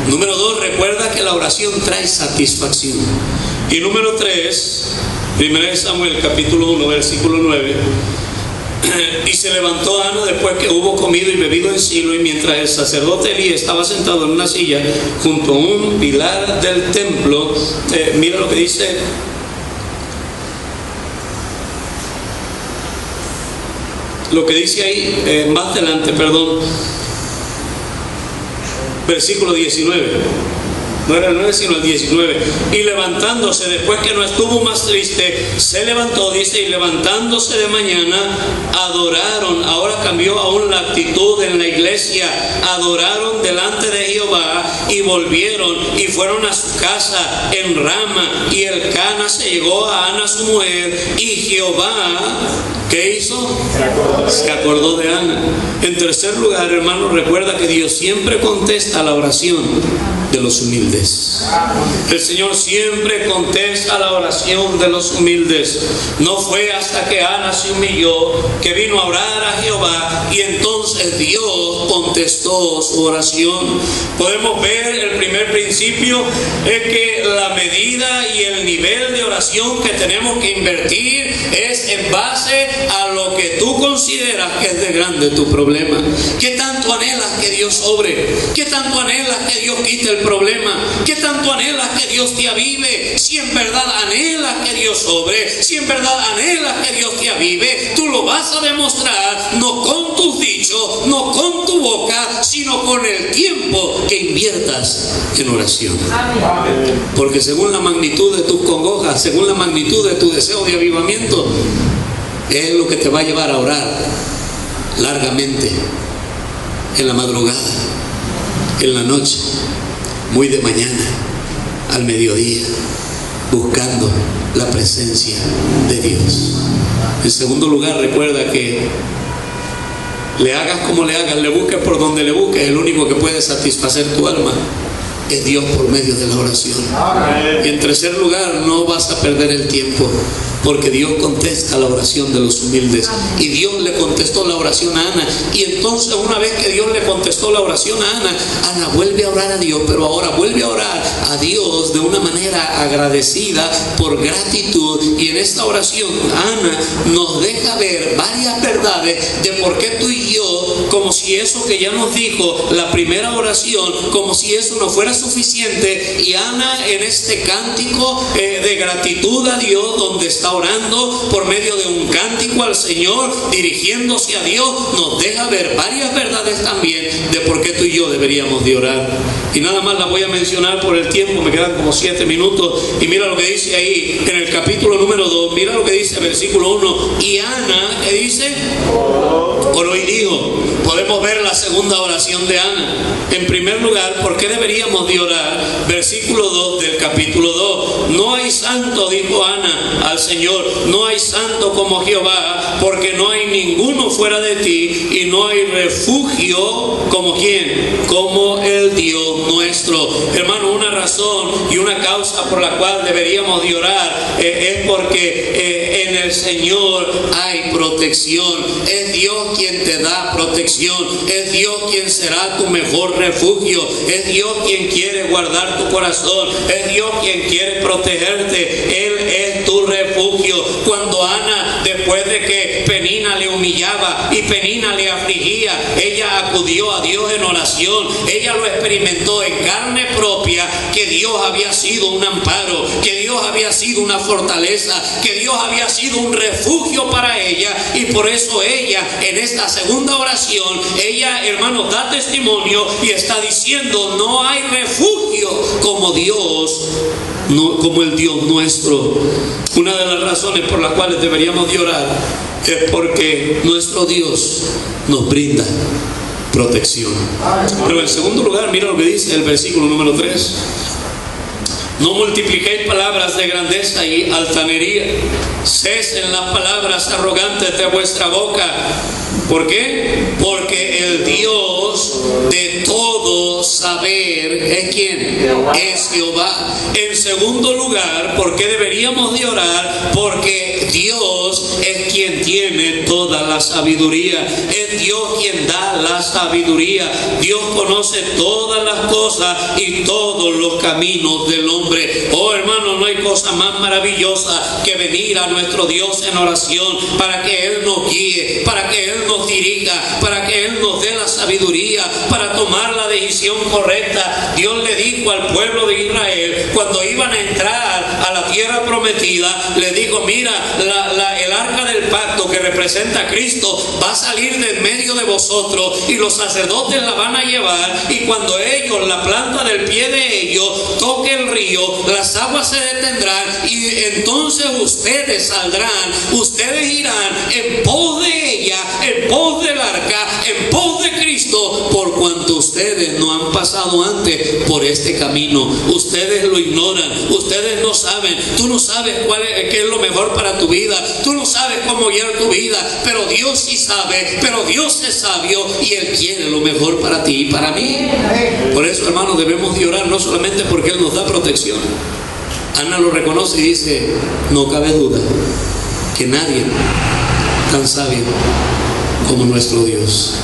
Número 2, recuerda que la oración trae satisfacción. Y número 3, 1 Samuel capítulo 1, versículo 9. Y se levantó Ana después que hubo comido y bebido en Silo, y mientras el sacerdote Elí estaba sentado en una silla junto a un pilar del templo. Mira lo que dice. Lo que dice ahí, más adelante, perdón, versículo 19. No era el 9 sino el 19. Y levantándose, después que no estuvo más triste, se levantó, dice, y levantándose de mañana, adoraron. Ahora cambió aún la actitud en la iglesia. Adoraron delante de Jehová y volvieron y fueron a su casa en Rama. Y Elcana se llegó a Ana su mujer, y Jehová, ¿qué hizo? Se acordó de Ana. En tercer lugar, hermano, recuerda que Dios siempre contesta la oración de los humildes. El Señor siempre contesta la oración de los humildes. No fue hasta que Ana se humilló que vino a orar a Jehová y entonces Dios contestó su oración. Podemos ver el primer principio es que la medida y el nivel de oración que tenemos que invertir es en base a lo que tú consideras que es de grande tu problema. ¿Qué tanto anhelas que Dios obre? ¿Qué tanto anhelas que Dios quite el problema? ¿Qué tanto anhelas que Dios te avive? Si en verdad anhelas que Dios obre, si en verdad anhelas que Dios te avive, tú lo vas a demostrar no con tus dichos, no con tu boca, sino con el tiempo que inviertas en oración. Porque según la magnitud de tus congojas, según la magnitud de tu deseo de avivamiento, es lo que te va a llevar a orar largamente, en la madrugada, en la noche, muy de mañana, al mediodía, buscando la presencia de Dios. En segundo lugar, recuerda que le hagas como le hagas, le busques por donde le busques, el único que puede satisfacer tu alma es Dios por medio de la oración. Y en tercer lugar, no vas a perder el tiempo, porque Dios contesta la oración de los humildes. Y Dios le contestó la oración a Ana. Y entonces, una vez que Dios le contestó la oración a Ana, Ana vuelve a orar a Dios, pero ahora vuelve a orar a Dios de una manera agradecida, por gratitud. Y en esta oración Ana nos deja ver varias verdades de por qué tú y yo, como si eso que ya nos dijo la primera oración, como si eso no fuera suficiente, y Ana en este cántico de gratitud a Dios, donde está orando por medio de un cántico al Señor, dirigiéndose a Dios, nos deja ver varias verdades también de por qué tú y yo deberíamos de orar. Y nada más la voy a mencionar por el tiempo, me quedan como 7 minutos. Y mira lo que dice ahí en el capítulo número 2, mira lo que dice versículo 1. Y Ana, ¿qué dice? Oró y dijo. Podemos ver la segunda oración de Ana. En primer lugar, ¿por qué deberíamos de orar? Versículo 2 del capítulo 2. No hay santo, dijo Ana al Señor, no hay santo como Jehová, porque no hay ninguno fuera de ti, y no hay refugio como ¿quién? Como el Dios nuestro. Hermano, una razón y una causa por la cual deberíamos de orar es porque en el Señor hay protección. Es Dios quien te da protección. Es Dios quien será tu mejor refugio. Es Dios quien quiere guardar tu corazón. Es Dios quien quiere protegerte. Él es tu refugio. Cuando Ana, después de que Penina le humillaba y Penina le afligía, ella acudió a Dios en oración. Ella lo experimentó en carne propia, que Dios había sido un amparo, que Dios había sido una fortaleza, que Dios había sido un refugio para ella. Y por eso ella, en esta segunda oración, ella, hermano, da testimonio y está diciendo: no hay refugio como Dios, como el Dios nuestro. Una de las razones por las cuales deberíamos de orar es porque nuestro Dios nos brinda protección. Pero en segundo lugar, mira lo que dice el versículo número 3. No multipliquéis palabras de grandeza y altanería. Cesen las palabras arrogantes de vuestra boca. ¿Por qué? Porque el Dios de todo saber es ¿quién? Es Jehová. En segundo lugar, ¿por qué deberíamos de orar? Porque Dios es quien tiene toda la sabiduría. Es Dios quien da la sabiduría. Dios conoce todas las cosas y todos los caminos del hombre. Oh, hermano, no hay cosa más maravillosa que venir a nuestro Dios en oración para que Él nos guíe, para que Él nos dirija, para que Él nos dé la sabiduría para tomar la decisión correcta. Dios le dijo al pueblo de Israel, cuando iban a entrar a la tierra prometida, le dijo: mira, el arca del pacto, que representa a Cristo, va a salir del medio de vosotros, y los sacerdotes la van a llevar, y cuando ellos, la planta del pie de ellos, toque el río, las aguas se detendrán, y entonces ustedes saldrán, ustedes irán en pos de ella, en pos del arca, en pos de Cristo, por cuanto ustedes no han pasado antes por este camino. Ustedes lo ignoran, ustedes no saben, tú no sabes qué es lo mejor para tu vida, tú no sabes cómo guiar tu vida, pero Dios sí sabe, pero Dios es sabio y Él quiere lo mejor para ti y para mí. Por eso, hermanos, debemos de orar, no solamente porque Él nos da protección. Ana lo reconoce y dice: no cabe duda que nadie tan sabio como nuestro Dios.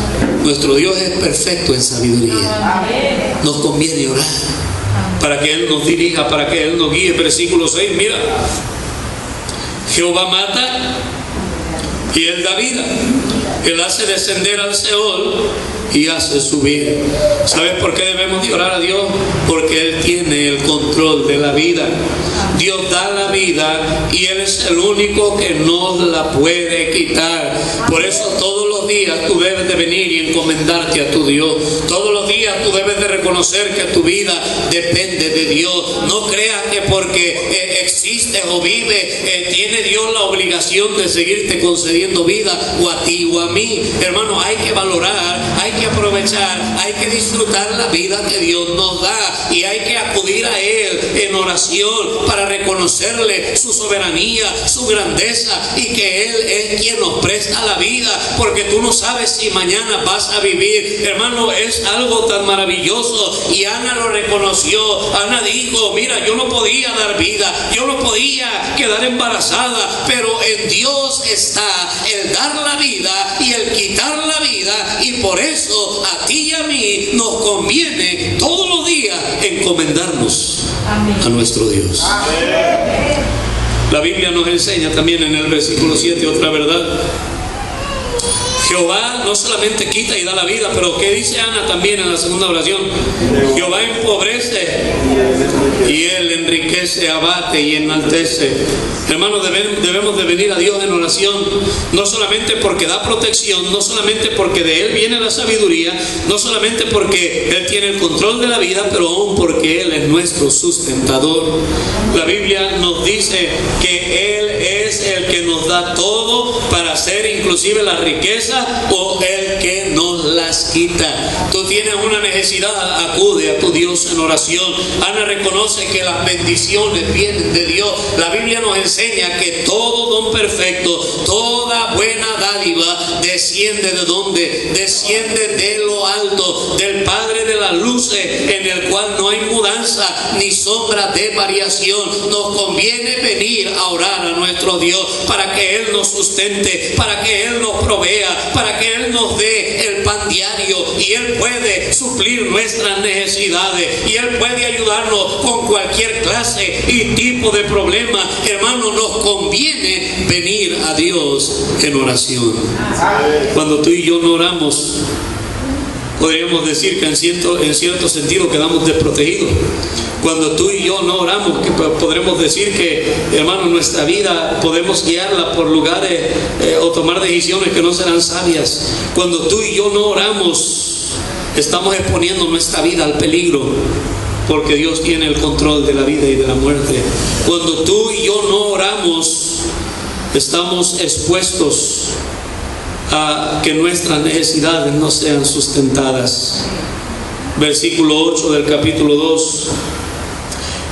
Nuestro Dios es perfecto en sabiduría. Nos conviene orar para que Él nos dirija, para que Él nos guíe. Versículo 6, mira: Jehová mata y Él da vida. Él hace descender al Seol y hace subir. ¿Sabes por qué debemos de orar a Dios? Porque Él tiene el control de la vida. Dios da la vida y Él es el único que nos la puede quitar. Por eso todos los días tú debes de venir y encomendarte a tu Dios. Todos los días tú debes de reconocer que tu vida depende de Dios. No creas que porque existes o vives, tiene Dios la obligación de seguirte concediendo vida, o a ti o a mí. Hermano, hay que valorar, hay que aprovechar, hay que disfrutar la vida que Dios nos da, y hay que acudir a Él en oración para reconocerle su soberanía, su grandeza, y que Él es quien nos presta la vida, porque tú no sabes si mañana vas a vivir. Hermano, es algo tan maravilloso, y Ana lo reconoció. Ana dijo: mira, yo no podía dar vida, yo no podía podía quedar embarazada, pero en Dios está el dar la vida y el quitar la vida, y por eso a ti y a mí nos conviene todos los días encomendarnos a nuestro Dios. La Biblia nos enseña también en el versículo 7 otra verdad. Jehová no solamente quita y da la vida, pero ¿qué dice Ana también en la segunda oración? Jehová empobrece y Él enriquece, abate y enaltece. Hermanos, debemos de venir a Dios en oración, no solamente porque da protección, no solamente porque de Él viene la sabiduría, no solamente porque Él tiene el control de la vida, pero aún porque Él es nuestro sustentador. La Biblia nos dice que Él es el que nos da todo para hacer inclusive la riqueza, o el que nos las quita. Tú tienes una necesidad, acude a tu Dios en oración. Ana reconoce que las bendiciones vienen de Dios. La Biblia nos enseña que todo don perfecto, toda buena dádiva desciende ¿de dónde? Desciende de lo alto, del Padre de las luces, en el cual no hay mudanza ni sombra de variación. Nos conviene venir a orar a nuestro Dios para que Él nos sustente, para que Él nos provea, para que Él nos dé el pan diario, y Él puede suplir nuestras necesidades, y Él puede ayudarnos con cualquier clase y tipo de problema. Hermano, nos conviene venir a Dios en oración. Cuando tú y yo no oramos, podríamos decir que en cierto sentido quedamos desprotegidos. Cuando tú y yo no oramos, que podremos decir que, hermano, nuestra vida podemos guiarla por lugares o tomar decisiones que no serán sabias. Cuando tú y yo no oramos, estamos exponiendo nuestra vida al peligro, porque Dios tiene el control de la vida y de la muerte. Cuando tú y yo no oramos, estamos expuestos a que nuestras necesidades no sean sustentadas. Versículo 8 del capítulo 2.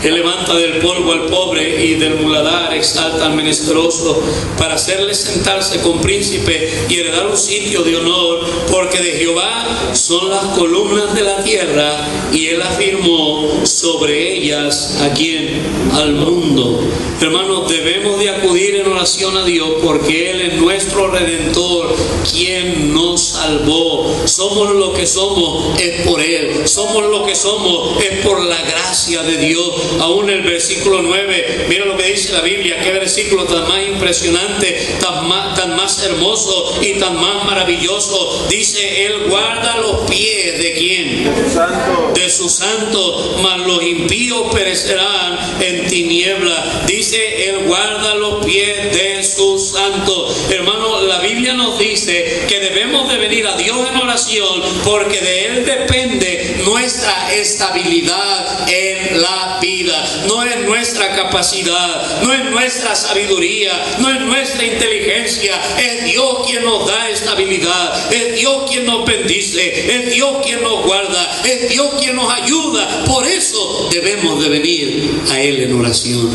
Él levanta del polvo al pobre y del muladar exalta al menesteroso, para hacerle sentarse con príncipe y heredar un sitio de honor, porque de Jehová son las columnas de la tierra, y Él afirmó sobre ellas ¿a quién? Al mundo. Hermanos, debemos de acudir en oración a Dios, porque Él es nuestro Redentor, quien nos salvó. Somos lo que somos, es por Él. Somos lo que somos, es por la gracia de Dios. Aún el versículo 9, mira lo que dice la Biblia, qué versículo tan más impresionante, tan más hermoso y tan más maravilloso. Dice, Él guarda los pies ¿de quién? De su santo, mas los impíos perecerán en tinieblas. Dice, Él guarda los pies de su santo. Hermano, la Biblia nos dice que debemos de venir a Dios en oración, porque de Él depende nuestra estabilidad en la vida. No es nuestra capacidad, no es nuestra sabiduría, no es nuestra inteligencia. Es Dios quien nos da estabilidad, es Dios quien nos bendice, es Dios quien nos guarda, es Dios quien nos ayuda. Por eso debemos de venir a Él en oración.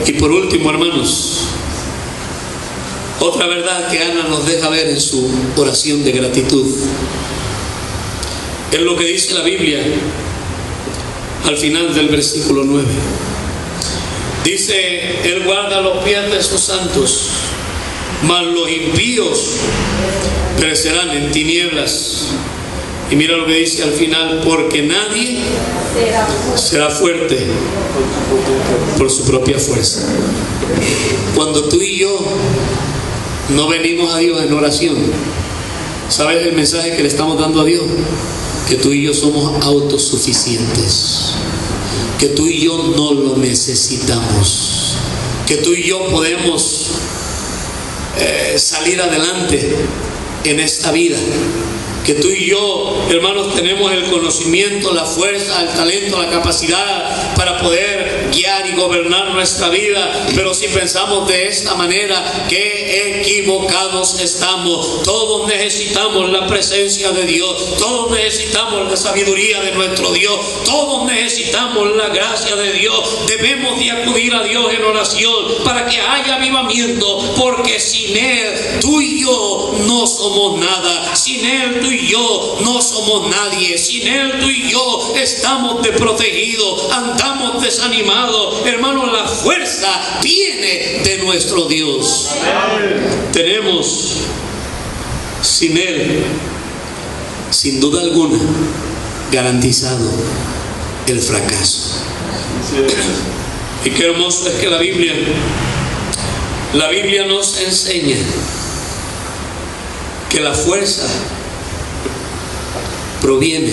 Y por último, hermanos, otra verdad que Ana nos deja ver en su oración de gratitud es lo que dice la Biblia al final del versículo 9. Dice, Él guarda los pies de sus santos, mas los impíos perecerán en tinieblas. Y mira lo que dice al final, porque nadie será fuerte por su propia fuerza. Cuando tú y yo no venimos a Dios en oración, ¿sabes el mensaje que le estamos dando a Dios? Que tú y yo somos autosuficientes, que tú y yo no lo necesitamos, que tú y yo podemos salir adelante en esta vida, que tú y yo, hermanos, tenemos el conocimiento, la fuerza, el talento, la capacidad para poder guiar y gobernar nuestra vida. Pero si pensamos de esta manera, qué equivocados estamos. Todos necesitamos la presencia de Dios, todos necesitamos la sabiduría de nuestro Dios, todos necesitamos la gracia de Dios. Debemos de acudir a Dios en oración para que haya avivamiento, porque sin Él tú y yo no somos nada. Sin Él tú y yo no somos nadie. Sin Él tú y yo estamos desprotegidos, andamos desanimados, amado, hermano, la fuerza viene de nuestro Dios. Tenemos sin Él, sin duda alguna, garantizado el fracaso. Y qué hermoso es que la Biblia nos enseña que la fuerza proviene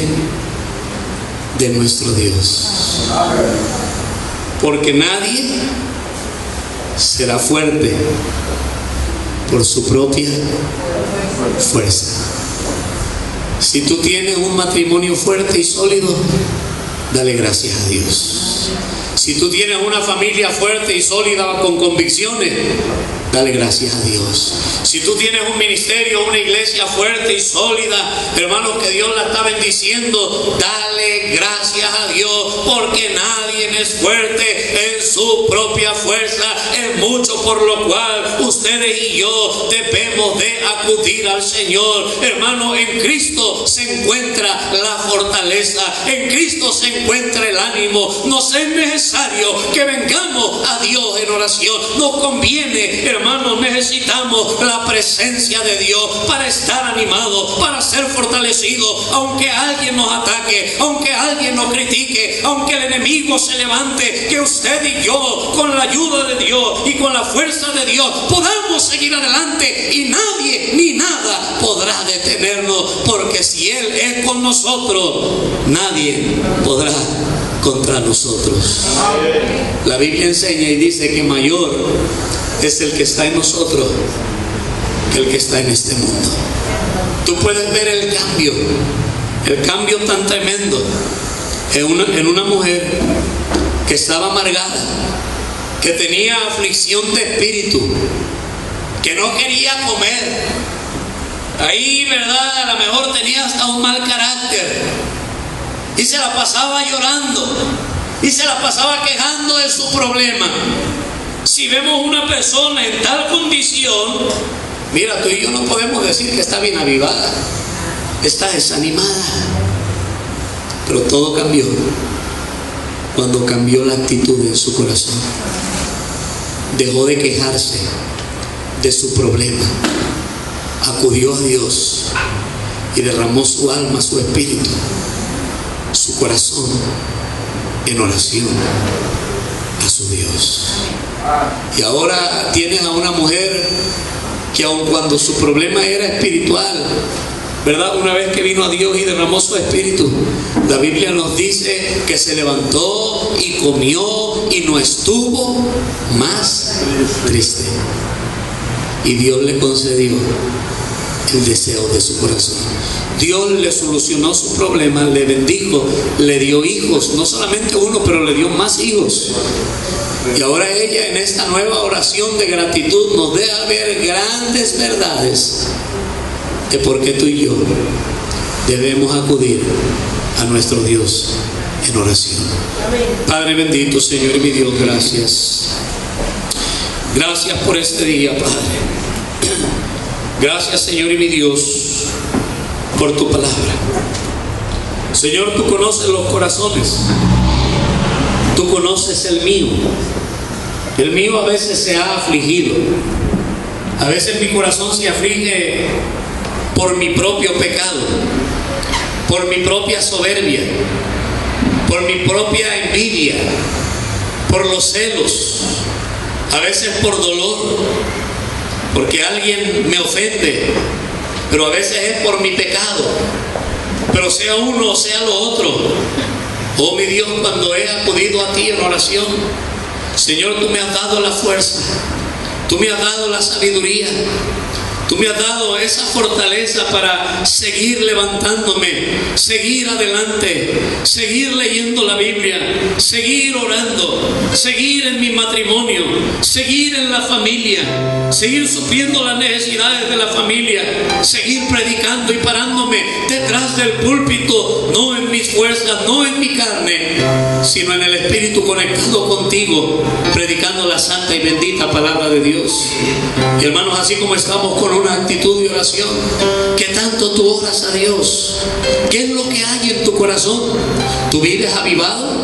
de nuestro Dios, porque nadie será fuerte por su propia fuerza. Si tú tienes un matrimonio fuerte y sólido, dale gracias a Dios. Si tú tienes una familia fuerte y sólida con convicciones, dale gracias a Dios. Si tú tienes un ministerio, una iglesia fuerte y sólida, hermanos, que Dios la está bendiciendo, dale gracias a Dios, porque nadie es fuerte en su propia fuerza. Es mucho por lo cual ustedes y yo debemos de acudir al Señor. Hermano, en Cristo se encuentra la fortaleza, en Cristo se encuentra el ánimo. Nos es necesario que vengamos a Dios en oración. Nos conviene, hermanos, necesitamos la presencia de Dios para estar animados, para ser fortalecidos, aunque alguien nos ataque, aunque alguien nos critique, aunque el enemigo se levante, que usted y yo, con la ayuda de Dios y con la fuerza de Dios, podamos seguir adelante y nadie ni nada podrá detenernos, porque si Él es con nosotros, nadie podrá contra nosotros. La Biblia enseña y dice que mayor es el que está en nosotros que el que está en este mundo. Tú puedes ver el cambio tan tremendo en una mujer que estaba amargada, que tenía aflicción de espíritu, que no quería comer. Ahí, ¿verdad? A lo mejor tenía hasta un mal carácter y se la pasaba llorando y se la pasaba quejando de su problema. Si vemos una persona en tal condición, mira, tú y yo no podemos decir que está bien avivada, está desanimada. Pero todo cambió cuando cambió la actitud en su corazón. Dejó de quejarse de su problema, acudió a Dios y derramó su alma, su espíritu, su corazón en oración a su Dios. Y ahora tienes a una mujer que aun cuando su problema era espiritual, ¿verdad? Una vez que vino a Dios y derramó su espíritu, la Biblia nos dice que se levantó y comió y no estuvo más triste. Y Dios le concedió el deseo de su corazón. Dios le solucionó su problema, le bendijo, le dio hijos, no solamente uno, pero le dio más hijos. Y ahora ella, en esta nueva oración de gratitud, nos deja ver grandes verdades de por qué tú y yo debemos acudir a nuestro Dios en oración. Padre bendito, Señor y mi Dios, gracias. Gracias por este día, Padre. Gracias, Señor y mi Dios, por tu palabra. Señor, tú conoces los corazones. Tú conoces el mío. El mío a veces se ha afligido. A veces mi corazón se aflige por mi propio pecado, por mi propia soberbia, por mi propia envidia, por los celos, a veces por dolor, porque alguien me ofende, pero a veces es por mi pecado, pero sea uno o sea lo otro. Oh mi Dios, cuando he acudido a ti en oración, Señor, tú me has dado la fuerza, tú me has dado la sabiduría, tú me has dado esa fortaleza para seguir levantándome, seguir adelante, seguir leyendo la Biblia, seguir orando, seguir en mi matrimonio, seguir en la familia, seguir supliendo las necesidades de la familia, seguir predicando y parándome detrás del púlpito, no en mis fuerzas, no en mi carne, sino en el Espíritu conectado contigo, predicando la santa y bendita palabra de Dios. Y hermanos, así como estamos con una actitud de oración, ¿qué tanto tú oras a Dios? ¿Qué es lo que hay en tu corazón? ¿Tú vives avivado?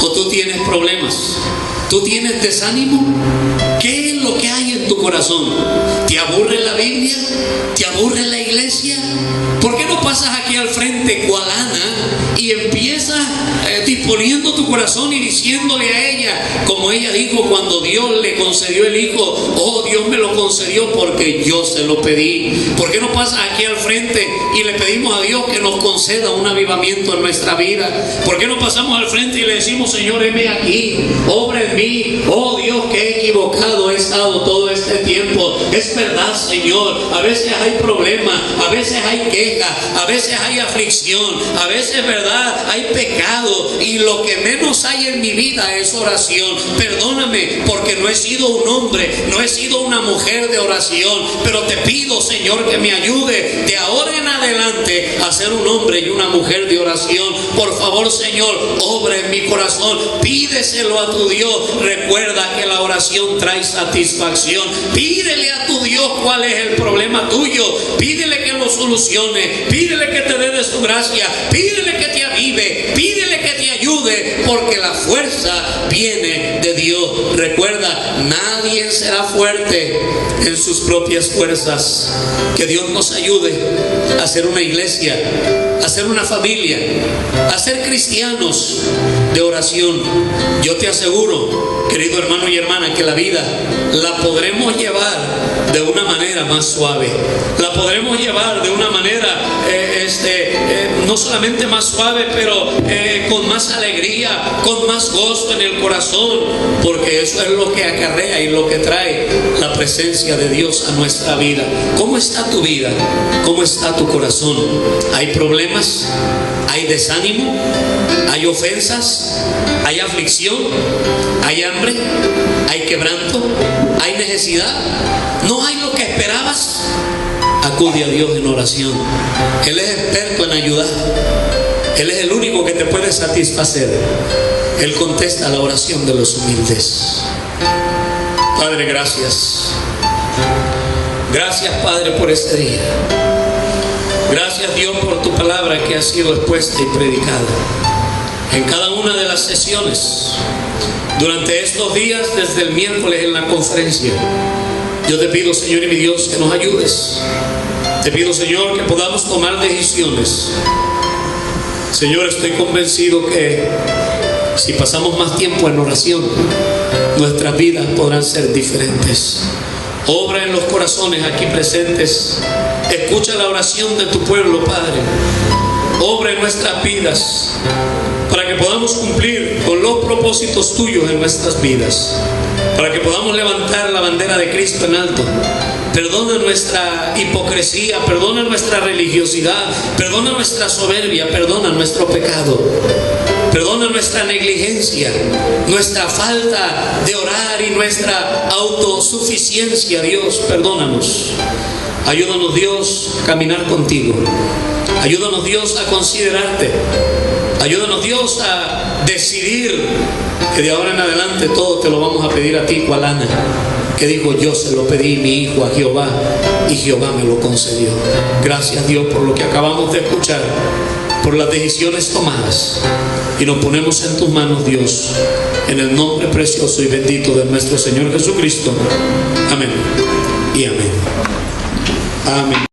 ¿O tú tienes problemas? ¿Tú tienes desánimo? ¿Qué es lo que hay en tu corazón? ¿Te aburre la Biblia? ¿Te aburre la iglesia? ¿Por qué no pasas aquí al frente cual Ana y empiezas disponiendo tu corazón y diciéndole a ella, como ella dijo cuando Dios le concedió el hijo: oh, Dios me lo concedió porque yo se lo pedí? ¿Por qué no pasas aquí al frente y le pedimos a Dios que nos conceda un avivamiento en nuestra vida? ¿Por qué no pasamos al frente y le decimos: Señor, heme aquí, obra en mí? Oh Dios, que he equivocado he estado todo este tiempo. Es verdad, Señor, a veces hay problemas, a veces hay quejas, a veces hay aflicción, a veces, verdad, hay pecado, y lo que menos hay en mi vida es oración. Perdóname porque no he sido un hombre, no he sido una mujer de oración, pero te pido, Señor, que me ayude de ahora en adelante a ser un hombre y una mujer de oración. Por favor, Señor, obra en mi corazón. Pídeselo a tu Dios. Recuerda que la oración trae satisfacción. Pídele a tu Dios cuál es el problema tuyo. Pídele que lo solucione. Pídele que te dé de su gracia. Pídele que te avive. Pídele que te ayude, porque la fuerza viene de Dios. Recuerda, nadie será fuerte en sus propias fuerzas. Que Dios nos ayude a ser una iglesia, a ser una familia, a ser cristianos de oración. Yo te aseguro, querido hermano y hermana, que la vida la podremos llevar de una manera más suave. La podremos llevar de una manera no solamente más suave, pero con más alegría, con más gozo en el corazón, porque eso es lo que acarrea y lo que trae la presencia de Dios a nuestra vida. ¿Cómo está tu vida? ¿Cómo está tu corazón? ¿Hay problemas? ¿Hay desánimo? ¿Hay ofensas? ¿Hay aflicción? ¿Hay hambre? ¿Hay quebranto? ¿Hay necesidad? ¿No hay lo que esperabas? Acude a Dios en oración. Él es experto en ayudar. Él es el único que te puede satisfacer. Él contesta la oración de los humildes. Padre, gracias. Gracias, Padre, por este día. Gracias, Dios, por tu palabra que ha sido expuesta y predicada en cada una de las sesiones durante estos días, desde el miércoles en la conferencia. Yo te pido, Señor y mi Dios, que nos ayudes. Te pido, Señor, que podamos tomar decisiones. Señor, estoy convencido que si pasamos más tiempo en oración, nuestras vidas podrán ser diferentes. Obra en los corazones aquí presentes. Escucha la oración de tu pueblo, Padre. Obra en nuestras vidas para que podamos cumplir con los propósitos tuyos en nuestras vidas, para que podamos levantar la bandera de Cristo en alto. Perdona nuestra hipocresía, perdona nuestra religiosidad, perdona nuestra soberbia, perdona nuestro pecado, perdona nuestra negligencia, nuestra falta de orar y nuestra autosuficiencia. Dios, perdónanos. Ayúdanos, Dios, a caminar contigo. Ayúdanos, Dios, a considerarte. Ayúdanos, Dios, a decidir que de ahora en adelante todo te lo vamos a pedir a ti, cual Ana, que dijo: yo se lo pedí mi hijo a Jehová y Jehová me lo concedió. Gracias, Dios, por lo que acabamos de escuchar, por las decisiones tomadas, y nos ponemos en tus manos, Dios, en el nombre precioso y bendito de nuestro Señor Jesucristo. Amén y amén. Amén.